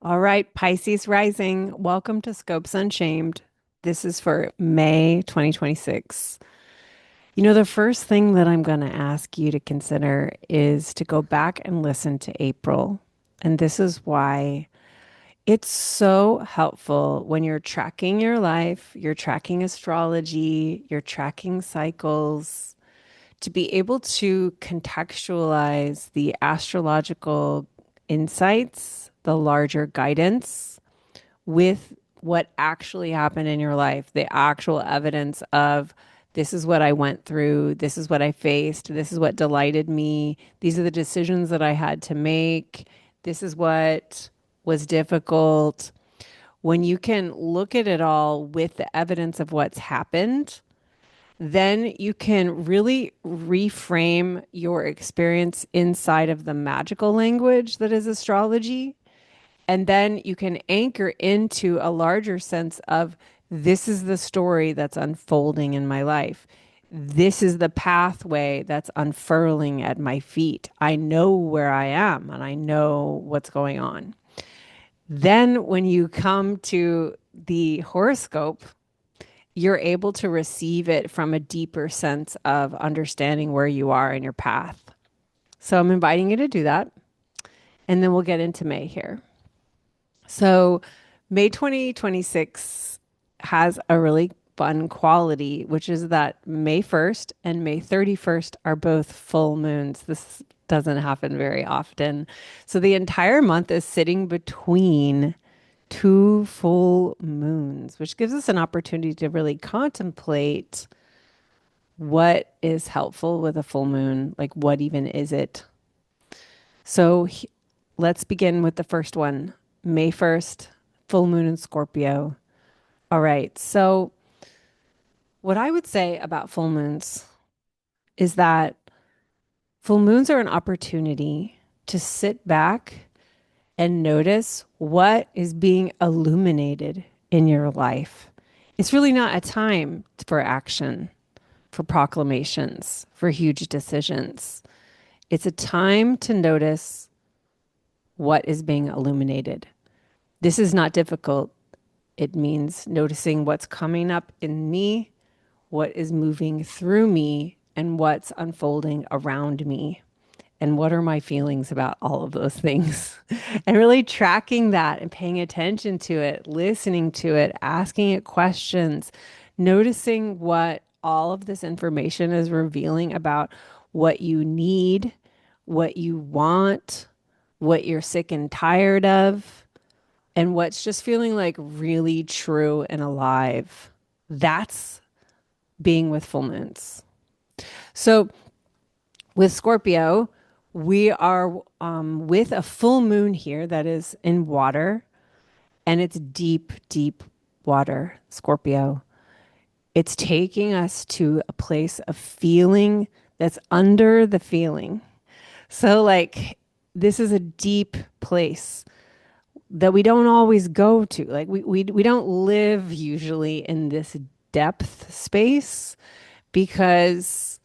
All right, Pisces Rising. Welcome to Scopes Unshamed. This is for May 2026. The first thing that I'm going to ask you to consider is to go back and listen to April. And this is why it's so helpful when you're tracking your life, you're tracking astrology, you're tracking cycles, to be able to contextualize the astrological insights, the larger guidance with what actually happened in your life, the actual evidence of this is what I went through, this is what I faced, this is what delighted me, these are the decisions that I had to make, this is what was difficult. When you can look at it all with the evidence of what's happened, then you can really reframe your experience inside of the magical language that is astrology, and then you can anchor into a larger sense of this is the story that's unfolding in my life. This is the pathway that's unfurling at my feet. I know where I am and I know what's going on. Then, when you come to the horoscope, you're able to receive it from a deeper sense of understanding where you are in your path. So, I'm inviting you to do that. And then we'll get into May here. So, May 2026 has a really fun quality, which is that May 1st and May 31st are both full moons. This doesn't happen very often. So, the entire month is sitting between two full moons, which gives us an opportunity to really contemplate what is helpful with a full moon. Like, what even is it? So, let's begin with the first one. May 1st, full moon in Scorpio. All right. So, what I would say about full moons is that full moons are an opportunity to sit back and notice what is being illuminated in your life. It's really not a time for action, for proclamations, for huge decisions. It's a time to notice what is being illuminated. This is not difficult. It means noticing what's coming up in me, what is moving through me, and what's unfolding around me. And what are my feelings about all of those things? And really tracking that and paying attention to it, listening to it, asking it questions, noticing what all of this information is revealing about what you need, what you want, what you're sick and tired of, and what's just feeling like really true and alive. That's being with full moons. So with Scorpio, we are with a full moon here that is in water, and it's deep, deep water, Scorpio. It's taking us to a place of feeling that's under the feeling. So, like, this is a deep place that we don't always go to. Like, we don't live usually in this depth space because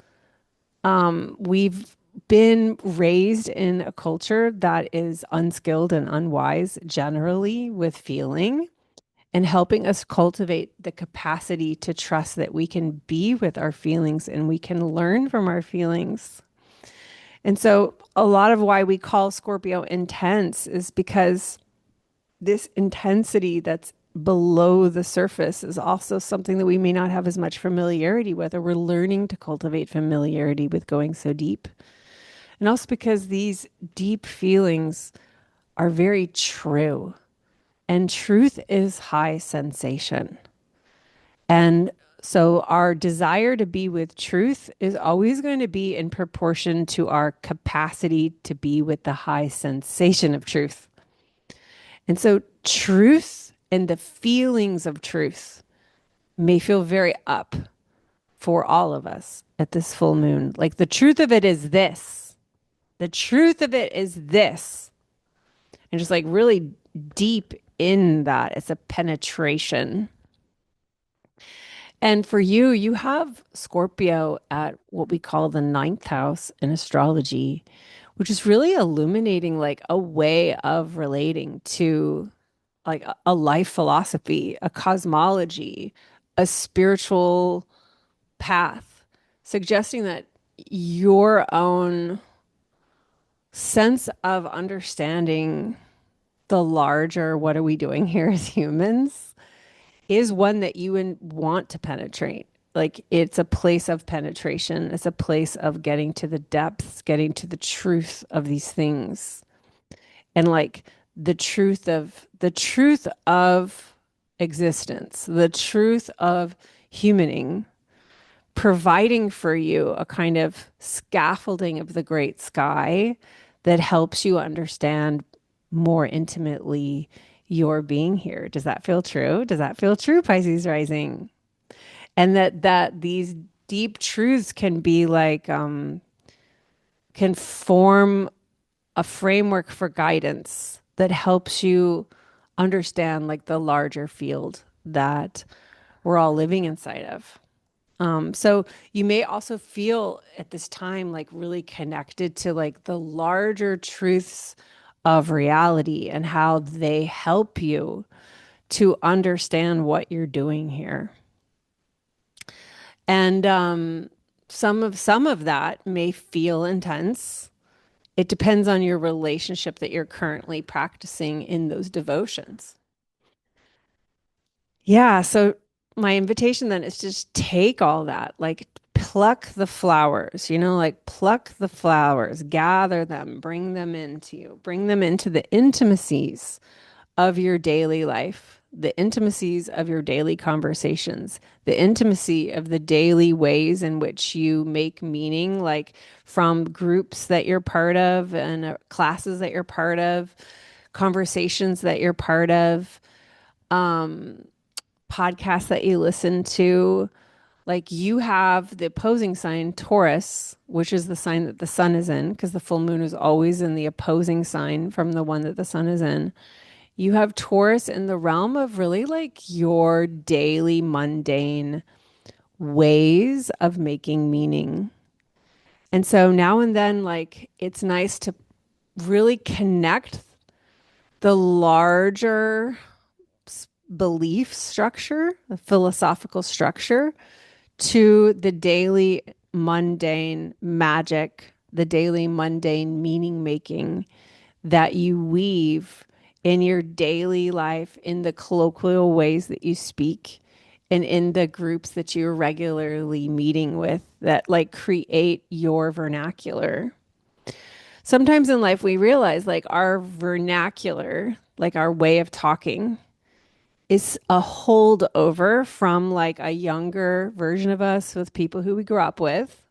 we've been raised in a culture that is unskilled and unwise generally with feeling, and helping us cultivate the capacity to trust that we can be with our feelings and we can learn from our feelings. And so, a lot of why we call Scorpio intense is because this intensity that's below the surface is also something that we may not have as much familiarity with, or we're learning to cultivate familiarity with going so deep. And also because these deep feelings are very true, and truth is high sensation. And so our desire to be with truth is always going to be in proportion to our capacity to be with the high sensation of truth. And so truth and the feelings of truth may feel very up for all of us at this full moon. Like, the truth of it is this. The truth of it is this. And just like really deep in that, it's a penetration. And for you, you have Scorpio at what we call the ninth house in astrology, which is really illuminating like a way of relating to like a life philosophy, a cosmology, a spiritual path, suggesting that your own sense of understanding the larger what are we doing here as humans is one that you want to penetrate. Like it's a place of penetration. It's a place of getting to the depths, getting to the truth of these things. And like the truth of existence, the truth of humaning, providing for you a kind of scaffolding of the great sky that helps you understand more intimately your being here. Does that feel true? Does that feel true, Pisces rising? And that these deep truths can be like can form a framework for guidance that helps you understand like the larger field that we're all living inside of. So you may also feel at this time like really connected to like the larger truths of reality and how they help you to understand what you're doing here. And some of that may feel intense. It depends on your relationship that you're currently practicing in those devotions. Yeah, so my invitation then is just take all that, like pluck the flowers, like pluck the flowers, gather them, bring them into you, bring them into the intimacies of your daily life, the intimacies of your daily conversations, the intimacy of the daily ways in which you make meaning, like from groups that you're part of and classes that you're part of, conversations that you're part of, podcasts that you listen to. Like you have the opposing sign, Taurus, which is the sign that the sun is in, because the full moon is always in the opposing sign from the one that the sun is in. You have Taurus in the realm of really like your daily mundane ways of making meaning. And so now and then, like, it's nice to really connect the larger belief structure, the philosophical structure, to the daily mundane magic, the daily mundane meaning making that you weave in your daily life, in the colloquial ways that you speak, and in the groups that you're regularly meeting with that like create your vernacular. Sometimes in life, we realize like our vernacular, like our way of talking, is a holdover from like a younger version of us with people who we grew up with.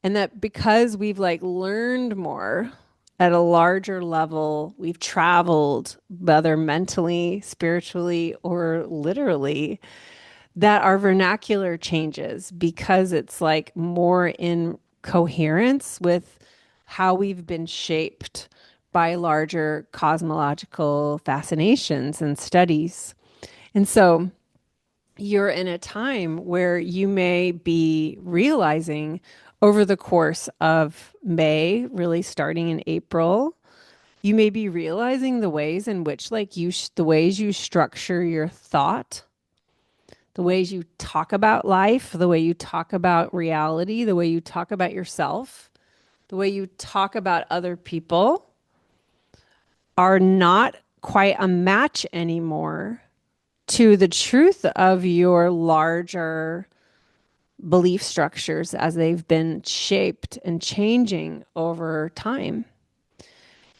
And that because we've like learned more at a larger level, we've traveled, whether mentally, spiritually, or literally, that our vernacular changes because it's like more in coherence with how we've been shaped by larger cosmological fascinations and studies. And so you're in a time where you may be realizing over the course of May, really starting in April, you may be realizing the ways in which like the ways you structure your thought, the ways you talk about life, the way you talk about reality, the way you talk about yourself, the way you talk about other people are not quite a match anymore to the truth of your larger belief structures as they've been shaped and changing over time.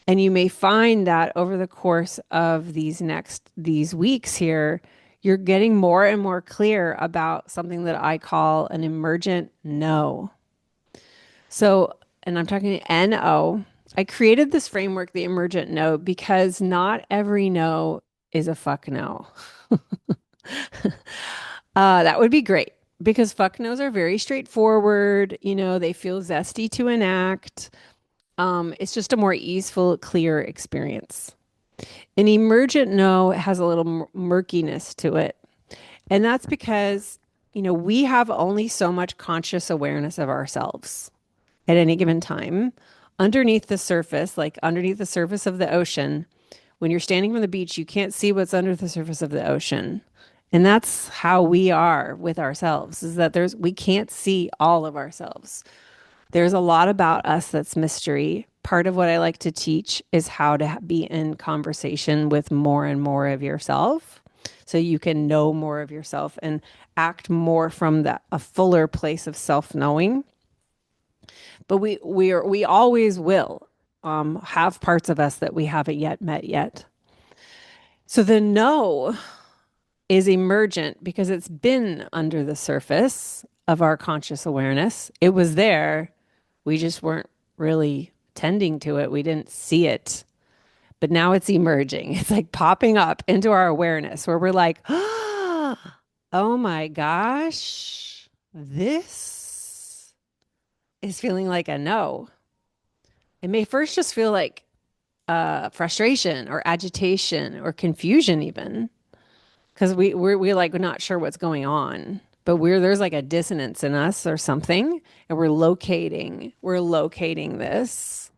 And you may find that over the course of these weeks here, you're getting more and more clear about something that I call an emergent no. So, and I'm talking NO. I created this framework, the emergent no, because not every no is a fuck no. That would be great because fuck nos are very straightforward. They feel zesty to enact. It's just a more easeful, clear experience. An emergent no has a little murkiness to it. And that's because, we have only so much conscious awareness of ourselves at any given time. Underneath the surface, like underneath the surface of the ocean, when you're standing on the beach, you can't see what's under the surface of the ocean. And that's how we are with ourselves, is that we can't see all of ourselves. There's a lot about us that's mystery. Part of what I like to teach is how to be in conversation with more and more of yourself so you can know more of yourself and act more from a fuller place of self-knowing. But we always will have parts of us that we haven't yet met yet. So the no is emergent because it's been under the surface of our conscious awareness. It was there. We just weren't really tending to it. We didn't see it. But now it's emerging. It's like popping up into our awareness where we're like, oh my gosh, this is feeling like a no. It may first just feel like frustration or agitation or confusion, even because we're like we're not sure what's going on, but there's like a dissonance in us or something, and we're locating this.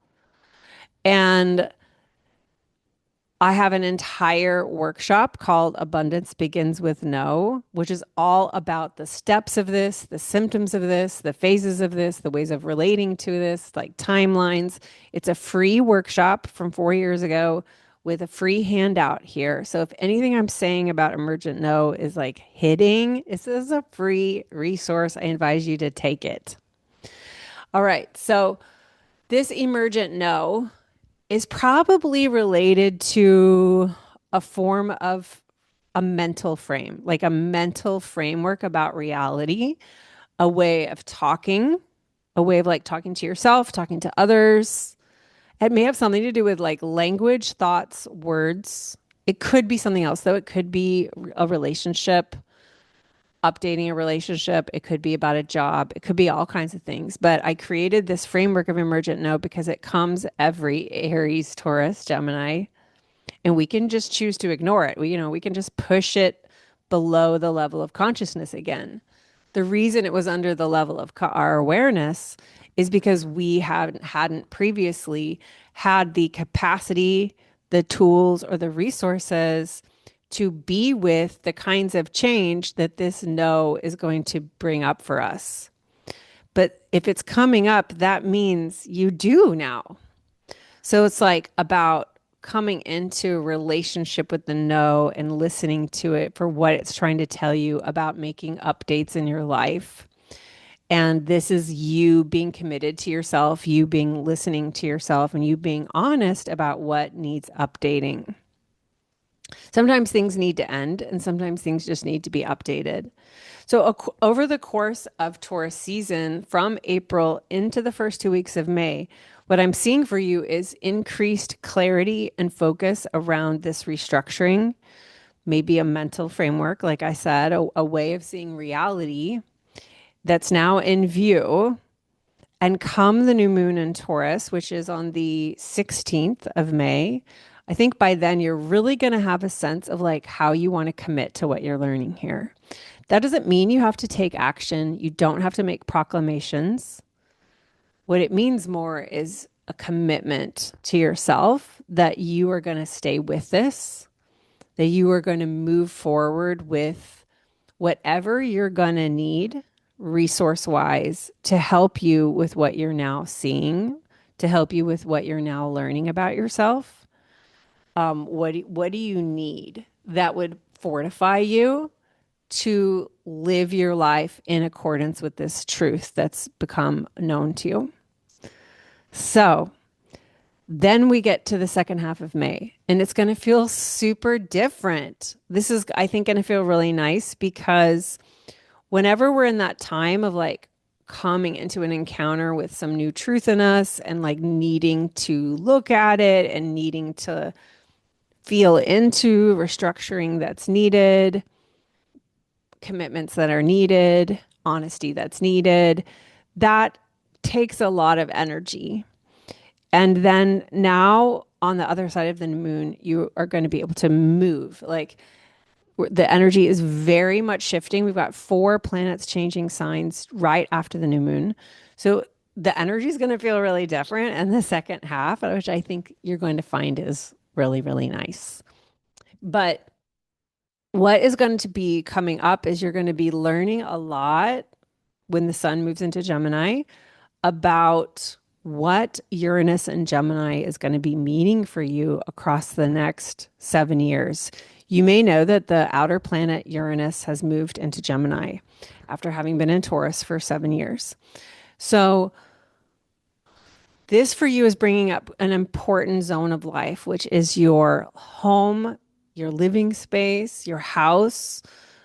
And I have an entire workshop called Abundance Begins with No, which is all about the steps of this, the symptoms of this, the phases of this, the ways of relating to this, like timelines. It's a free workshop from 4 years ago with a free handout here. So if anything I'm saying about Emergent No is like hitting, this is a free resource. I advise you to take it. All right. So this Emergent No is probably related to a form of a mental frame, like a mental framework about reality, a way of talking, a way of like talking to yourself, talking to others. It may have something to do with like language, thoughts, words. It could be something else, though. It could be a relationship, updating a relationship. It could be about a job. It could be all kinds of things. But I created this framework of Emergent No because it comes every Aries, Taurus, Gemini, and we can just choose to ignore it. We can just push it below the level of consciousness again. The reason it was under the level of our awareness is because we hadn't previously had the capacity, the tools, or the resources to be with the kinds of change that this no is going to bring up for us. But if it's coming up, that means you do now. So it's like about coming into a relationship with the no and listening to it for what it's trying to tell you about making updates in your life. And this is you being committed to yourself, you being listening to yourself, and you being honest about what needs updating. Sometimes things need to end, and sometimes things just need to be updated. So, over the course of Taurus season, from April into the first 2 weeks of May, what I'm seeing for you is increased clarity and focus around this restructuring, maybe a mental framework, like I said, a way of seeing reality that's now in view. And come the new moon in Taurus, which is on the 16th of May, I think by then you're really going to have a sense of like how you want to commit to what you're learning here. That doesn't mean you have to take action. You don't have to make proclamations. What it means more is a commitment to yourself that you are going to stay with this, that you are going to move forward with whatever you're going to need resource wise to help you with what you're now seeing, to help you with what you're now learning about yourself. What do you need that would fortify you to live your life in accordance with this truth that's become known to you? So then we get to the second half of May, and it's going to feel super different. This is, I think, going to feel really nice because whenever we're in that time of like coming into an encounter with some new truth in us and like needing to look at it and needing to feel into restructuring that's needed, commitments that are needed, honesty that's needed, that takes a lot of energy. And then now on the other side of the moon, you are going to be able to move. Like the energy is very much shifting. We've got 4 planets changing signs right after the new moon. So the energy is going to feel really different in the second half, which I think you're going to find is really, really nice. But what is going to be coming up is you're going to be learning a lot when the sun moves into Gemini about what Uranus and Gemini is going to be meaning for you across the next 7 years. You may know that the outer planet Uranus has moved into Gemini after having been in Taurus for 7 years. So, this for you is bringing up an important zone of life, which is your home, your living space, your house,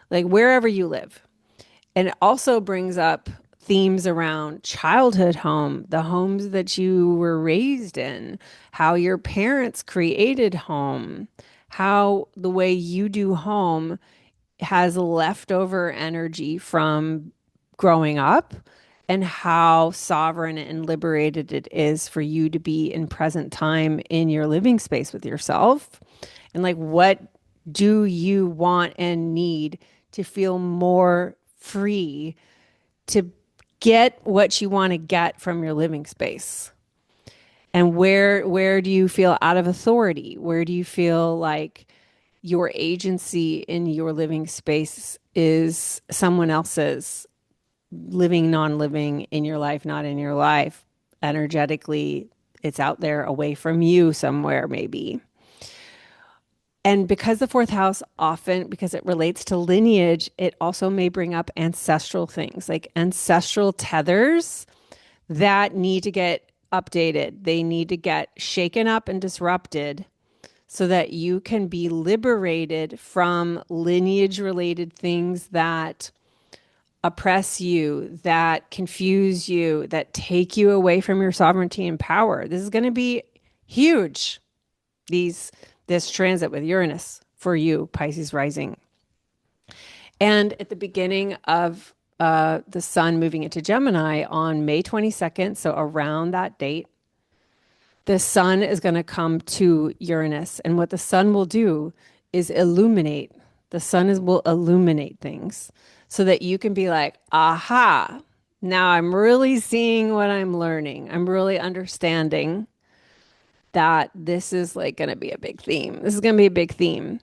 like wherever you live. And it also brings up themes around childhood home, the homes that you were raised in, how your parents created home, how the way you do home has leftover energy from growing up, and how sovereign and liberated it is for you to be in present time in your living space with yourself. And like, what do you want and need to feel more free to get what you want to get from your living space? And where do you feel out of authority? Where do you feel like your agency in your living space is someone else's, living, non-living, in your life, not in your life? Energetically, it's out there away from you somewhere, maybe. And because the fourth house often, because it relates to lineage, it also may bring up ancestral things, like ancestral tethers that need to get updated. They need to get shaken up and disrupted so that you can be liberated from lineage related things that oppress you, that confuse you, that take you away from your sovereignty and power. This is going to be huge. These this transit with Uranus for you, Pisces rising. And at the beginning of the sun moving into Gemini on May 22nd, so around that date, the sun is going to come to Uranus. And what the sun will do is illuminate. The sun will illuminate things so that you can be like, aha, now I'm really seeing what I'm learning. I'm really understanding that this is like going to be a big theme. This is going to be a big theme.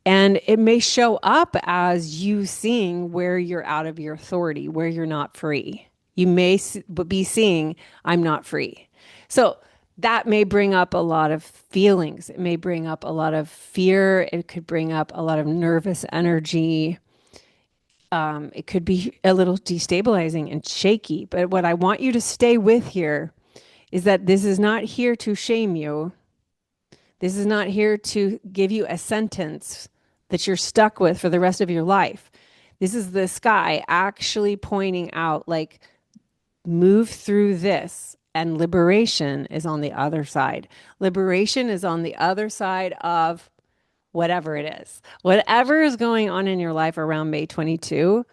And it may show up as you seeing where you're out of your authority, where you're not free. You may be seeing, I'm not free. So that may bring up a lot of feelings. It may bring up a lot of fear. It could bring up a lot of nervous energy. It could be a little destabilizing and shaky. But what I want you to stay with here is that this is not here to shame you. This is not here to give you a sentence that you're stuck with for the rest of your life. This is the sky actually pointing out, like, move through this, and liberation is on the other side. Liberation is on the other side of whatever it is. Whatever is going on in your life around May 22,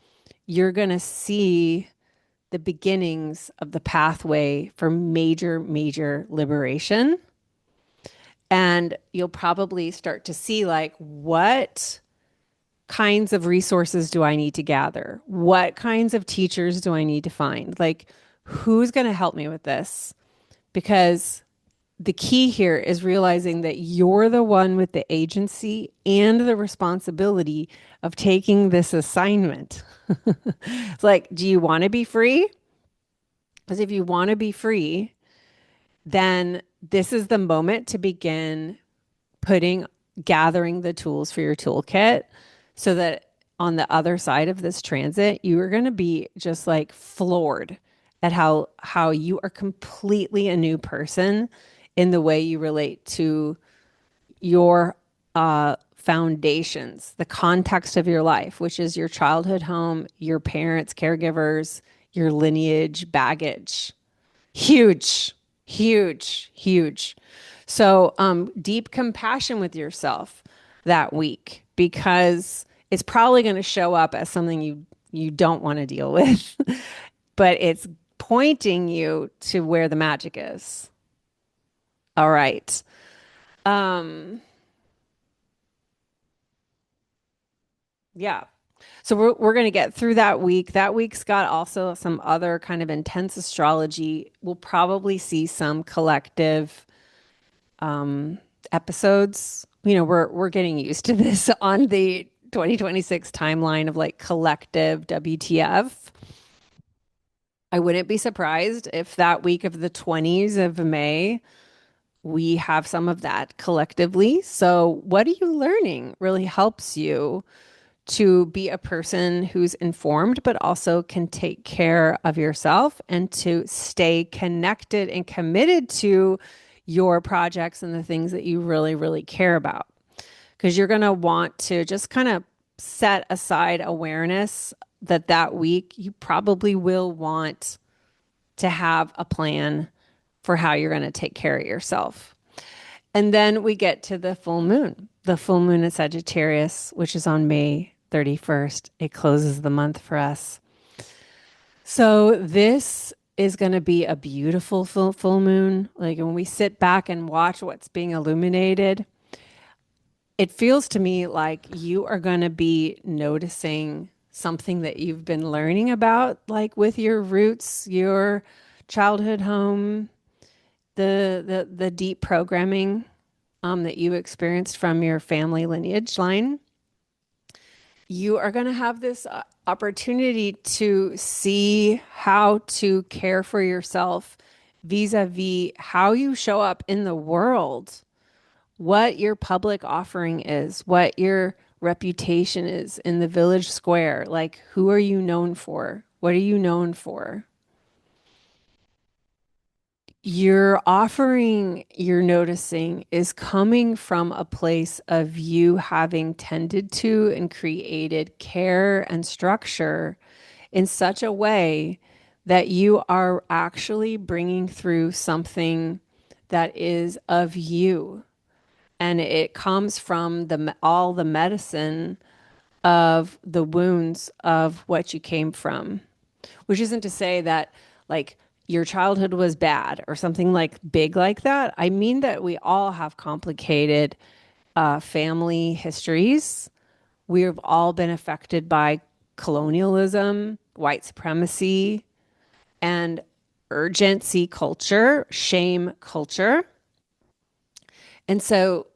you're going to see the beginnings of the pathway for major, major liberation. And you'll probably start to see, like, what kinds of resources do I need to gather? What kinds of teachers do I need to find? Like, who's going to help me with this? Because the key here is realizing that you're the one with the agency and the responsibility of taking this assignment. It's like, do you want to be free? Because if you want to be free, then this is the moment to begin putting, gathering the tools for your toolkit so that on the other side of this transit, you are going to be just like floored at how you are completely a new person in the way you relate to your foundations, the context of your life, which is your childhood home, your parents, caregivers, your lineage, baggage. Huge, huge, huge. So, deep compassion with yourself that week, because it's probably going to show up as something you don't want to deal with, but it's pointing you to where the magic is. All right. Um, yeah. So we're going to get through that week. That week's got also some other kind of intense astrology. We'll probably see some collective episodes. We're getting used to this on the 2026 timeline of like collective WTF. I wouldn't be surprised if that week of the 20s of May, we have some of that collectively. So, what are you learning really helps you to be a person who's informed, but also can take care of yourself and to stay connected and committed to your projects and the things that you really, really care about. Because you're going to want to just kind of set aside awareness that that week you probably will want to have a plan for how you're going to take care of yourself. And then we get to the full moon in Sagittarius, which is on May 31st. It closes the month for us. So this is going to be a beautiful full moon. Like when we sit back and watch what's being illuminated, it feels to me like you are going to be noticing something that you've been learning about, like with your roots, your childhood home, the deep programming that you experienced from your family lineage line. You are going to have this opportunity to see how to care for yourself vis-a-vis how you show up in the world, what your public offering is, what your reputation is in the village square. Like, who are you known for? What are you known for? Your offering, you're noticing, is coming from a place of you having tended to and created care and structure in such a way that you are actually bringing through something that is of you. And it comes from all the medicine of the wounds of what you came from, which isn't to say that like your childhood was bad or something like big like that. I mean that we all have complicated family histories. We've all been affected by colonialism, white supremacy, and urgency culture, shame culture. And so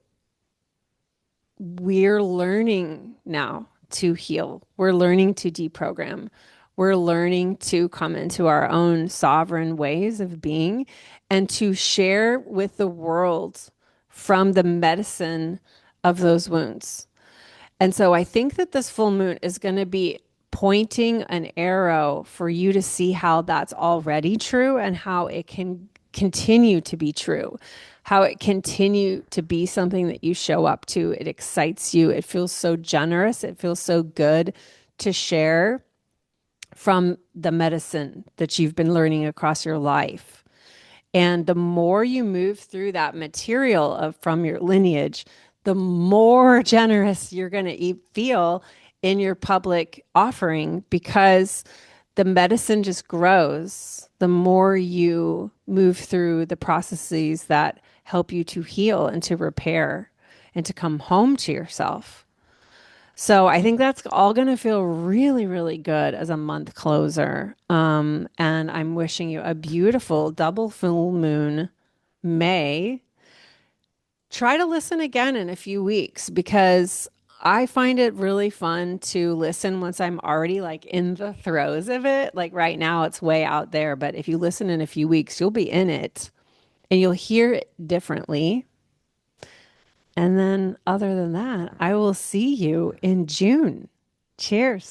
we're learning now to heal. We're learning to deprogram. We're learning to come into our own sovereign ways of being and to share with the world from the medicine of those wounds. And so I think that this full moon is going to be pointing an arrow for you to see how that's already true and how it can continue to be true, how it continue to be something that you show up to. It excites you. It feels so generous. It feels so good to share from the medicine that you've been learning across your life. And the more you move through that material of from your lineage, the more generous you're going to feel in your public offering because the medicine just grows the more you move through the processes that help you to heal and to repair and to come home to yourself. So I think that's all going to feel really, really good as a month closer. And I'm wishing you a beautiful double full moon May. Try to listen again in a few weeks because I find it really fun to listen once I'm already like in the throes of it. Like right now, it's way out there, but if you listen in a few weeks, you'll be in it and you'll hear it differently. And then, other than that, I will see you in June. Cheers.